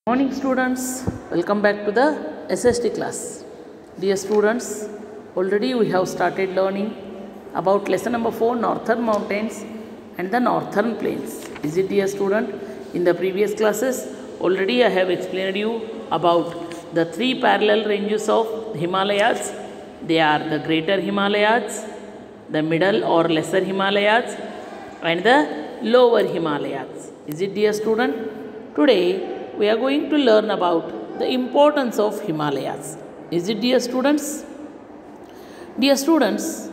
Morning students, welcome back to the SST class. Dear students, already we have started learning about lesson number 4, Northern Mountains and the Northern Plains. Is it, dear student? In the previous classes, already I have explained you about the three parallel ranges of Himalayas. They are the Greater Himalayas, the Middle or Lesser Himalayas and the Lower Himalayas. Is it, dear student? Today, we are going to learn about the importance of Himalayas. Is it, dear students? Dear students,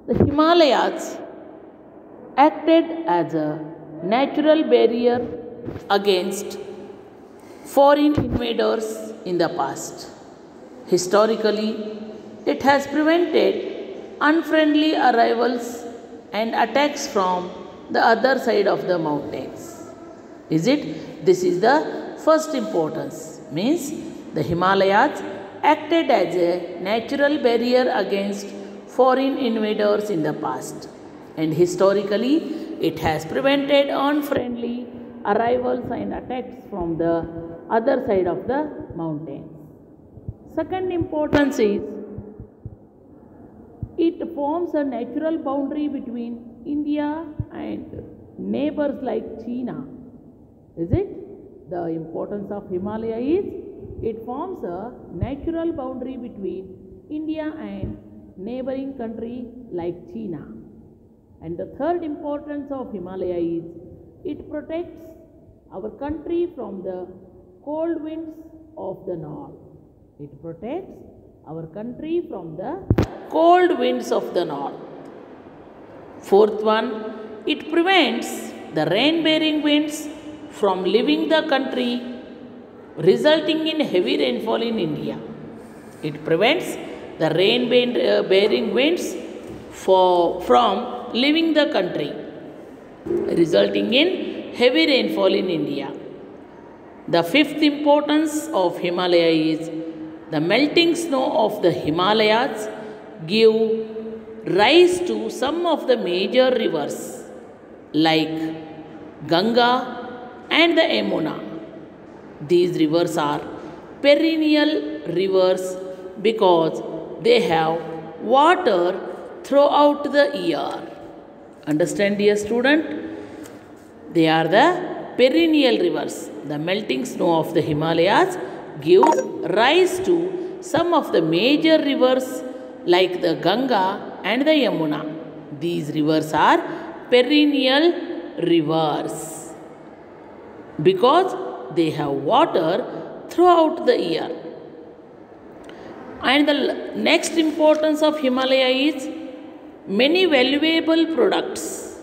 the Himalayas acted as a natural barrier against foreign invaders in the past. Historically, it has prevented unfriendly arrivals and attacks from the other side of the mountains. Is it? This is the first importance, means the Himalayas acted as a natural barrier against foreign invaders in the past, and historically it has prevented unfriendly arrivals and attacks from the other side of the mountains. Second importance is it forms a natural boundary between India and neighbors like China. Is it? The importance of Himalaya is it forms a natural boundary between India and neighboring country like China. And the third importance of Himalaya is it protects our country from the cold winds of the north. It protects our country from the cold winds of the north. Fourth one, it prevents the rain-bearing winds from leaving the country, resulting in heavy rainfall in India. It prevents the rain-bearing winds from leaving the country, resulting in heavy rainfall in India. The fifth importance of Himalaya is the melting snow of the Himalayas give rise to some of the major rivers like Ganga and the Yamuna. These rivers are perennial rivers because they have water throughout the year. Understand, dear student? They are the perennial rivers. The melting snow of the Himalayas gives rise to some of the major rivers like the Ganga and the Yamuna. These rivers are perennial rivers because they have water throughout the year. And the next importance of Himalaya is many valuable products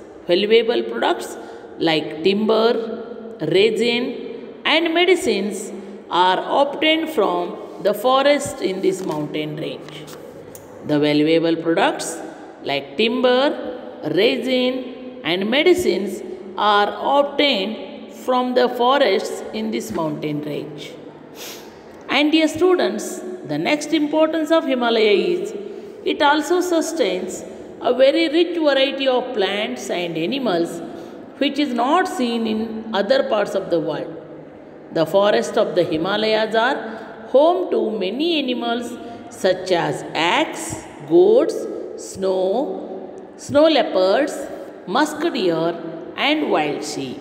like timber, resin and medicines are obtained from the forest in this mountain range. The valuable products like timber, resin and medicines are obtained from the forests in this mountain range. And dear students, the next importance of Himalaya is it also sustains a very rich variety of plants and animals which is not seen in other parts of the world. The forests of the Himalayas are home to many animals such as elks, goats, snow leopards, musk deer and wild sheep.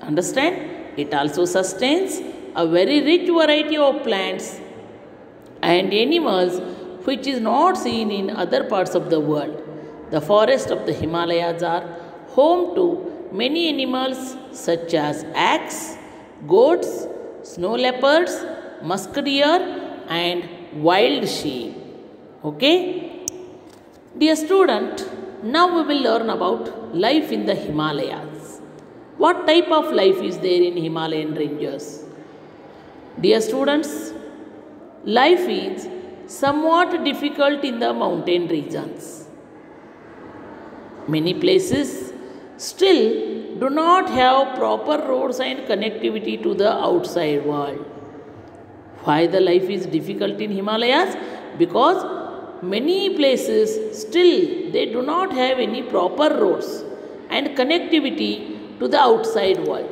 Understand? It also sustains a very rich variety of plants and animals which is not seen in other parts of the world. The forests of the Himalayas are home to many animals such as elks, goats, snow leopards, musk deer and wild sheep. Okay? Dear student, now we will learn about life in the Himalayas. What type of life is there in Himalayan ranges? Dear students, life is somewhat difficult in the mountain regions. Many places still do not have proper roads and connectivity to the outside world. Why the life is difficult in Himalayas? Because many places still they do not have any proper roads and connectivity to the outside world.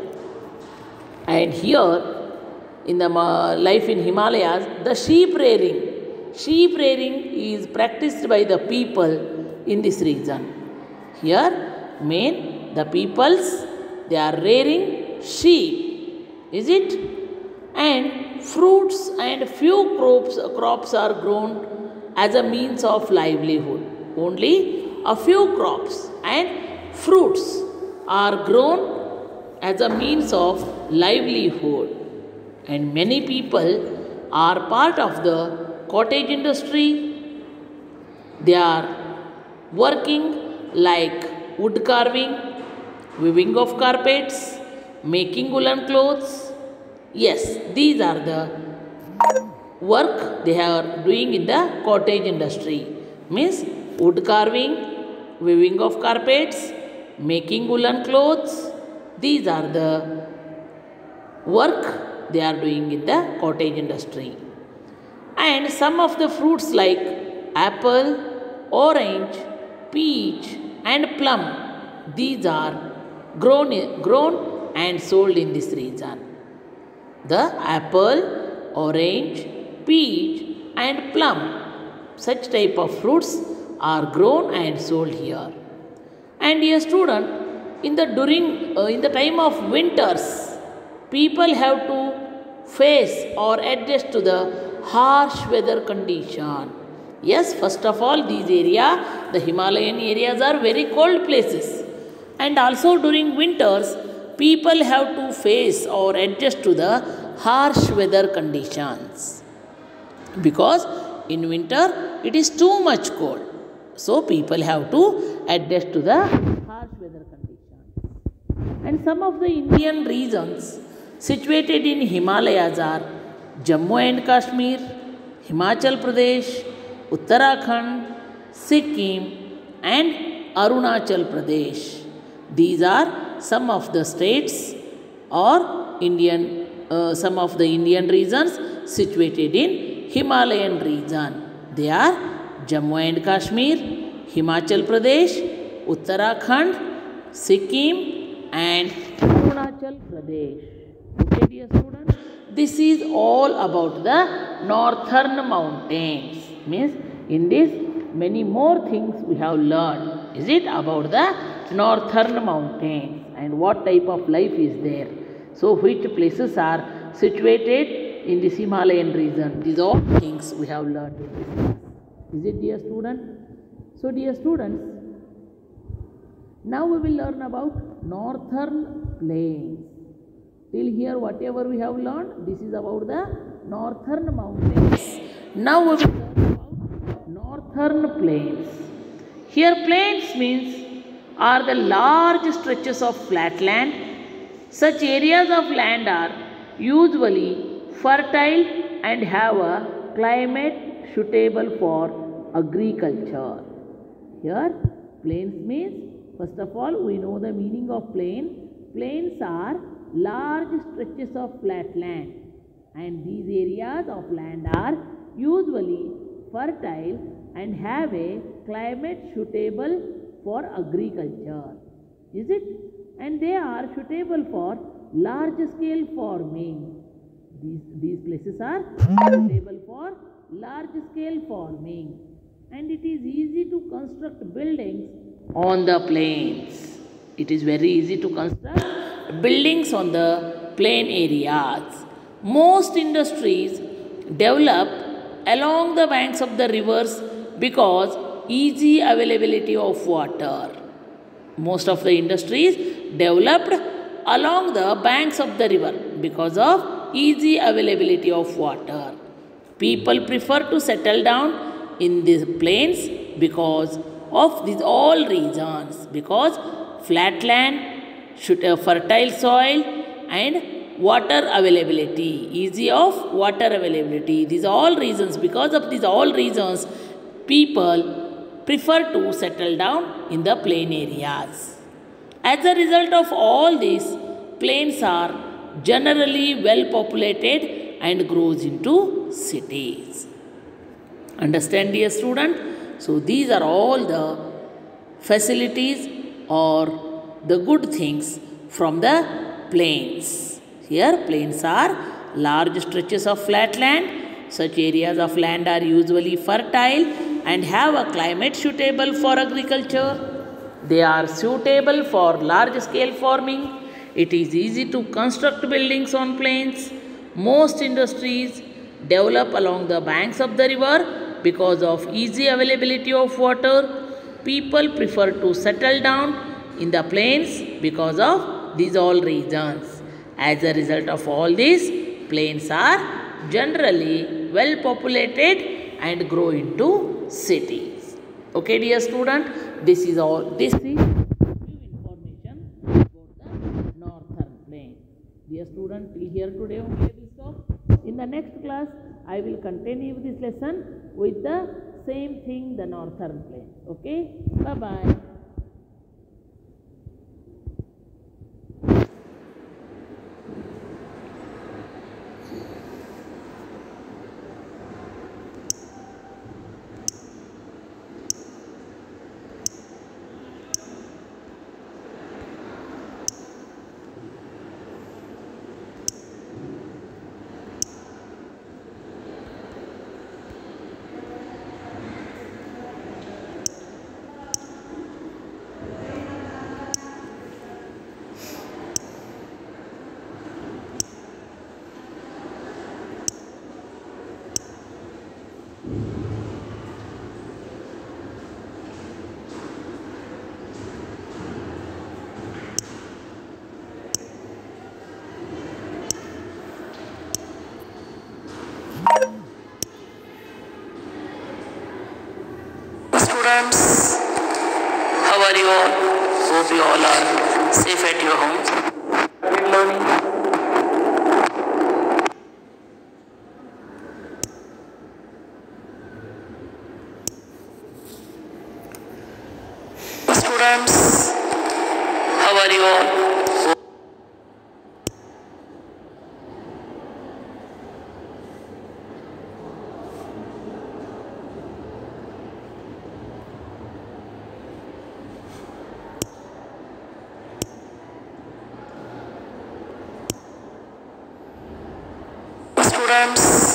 And here in the life in Himalayas, the sheep rearing. Sheep rearing is practiced by the people in this region. Here, the peoples, they are rearing sheep, is it? And fruits and few crops are grown as a means of livelihood. Only a few crops and fruits are grown as a means of livelihood. And many people are part of the cottage industry. They are working like wood carving, weaving of carpets, making woolen clothes. Yes, these are the work they are doing in the cottage industry. Means wood carving, weaving of carpets, making woolen clothes. These are the work they are doing in the cottage industry. And some of the fruits like apple, orange, peach and plum, these are grown and sold in this region. The apple, orange, peach and plum, such type of fruits are grown and sold here. And a student, in the time of winters, people have to face or adjust to the harsh weather condition. Yes, first of all, these areas, the Himalayan areas are very cold places. And also during winters, people have to face or adjust to the harsh weather conditions. Because in winter, it is too much cold. So, people have to adjust to the harsh weather conditions. And some of the Indian regions situated in Himalayas are Jammu and Kashmir, Himachal Pradesh, Uttarakhand, Sikkim and Arunachal Pradesh. These are some of the states or some of the Indian regions situated in Himalayan region. They are Jammu and Kashmir, Himachal Pradesh, Uttarakhand, Sikkim and Arunachal Pradesh. Okay, dear students, this is all about the northern mountains. Means in this many more things we have learned. Is it about the northern mountains and what type of life is there? So which places are situated in this Himalayan region? These are all things we have learned in this class. Is it, dear student? So dear students, now we will learn about northern plains. Till here whatever we have learned, this is about the northern mountains. Now we will learn about northern plains. Here plains means are the large stretches of flat land. Such areas of land are usually fertile and have a climate suitable for agriculture. Here plains means, first of all we know the meaning of plain. Plains are large stretches of flat land, and these areas of land are usually fertile and have a climate suitable for agriculture. Is it? And they are suitable for large scale farming. These places are suitable for large scale farming, and it is easy to construct buildings on the plains. It is very easy to construct buildings on the plain areas. Most industries develop along the banks of the rivers because easy availability of water. Most of the industries developed along the banks of the river because of easy availability of water. People prefer to settle down in these plains because of these all reasons. Because flat land, fertile soil and water availability, easy of water availability. These are all reasons. Because of these all reasons, people prefer to settle down in the plain areas. As a result of all this, plains are generally well populated and grows into cities. Understand, dear student? So these are all the facilities or the good things from the plains. Here plains are large stretches of flat land. Such areas of land are usually fertile and have a climate suitable for agriculture. They are suitable for large scale farming. It is easy to construct buildings on plains. Most industries develop along the banks of the river because of easy availability of water. People prefer to settle down in the plains because of these all reasons. As a result of all this, plains are generally well populated and grow into cities. Okay, dear student, this is few information about the northern plain. Dear student, till here today only I will stop. In the next class, I will continue this lesson with the same thing, the northern plain. Okay, bye bye. Students, how are you all? Hope you all are safe at your homes. Learning. Students, how are you all? Students,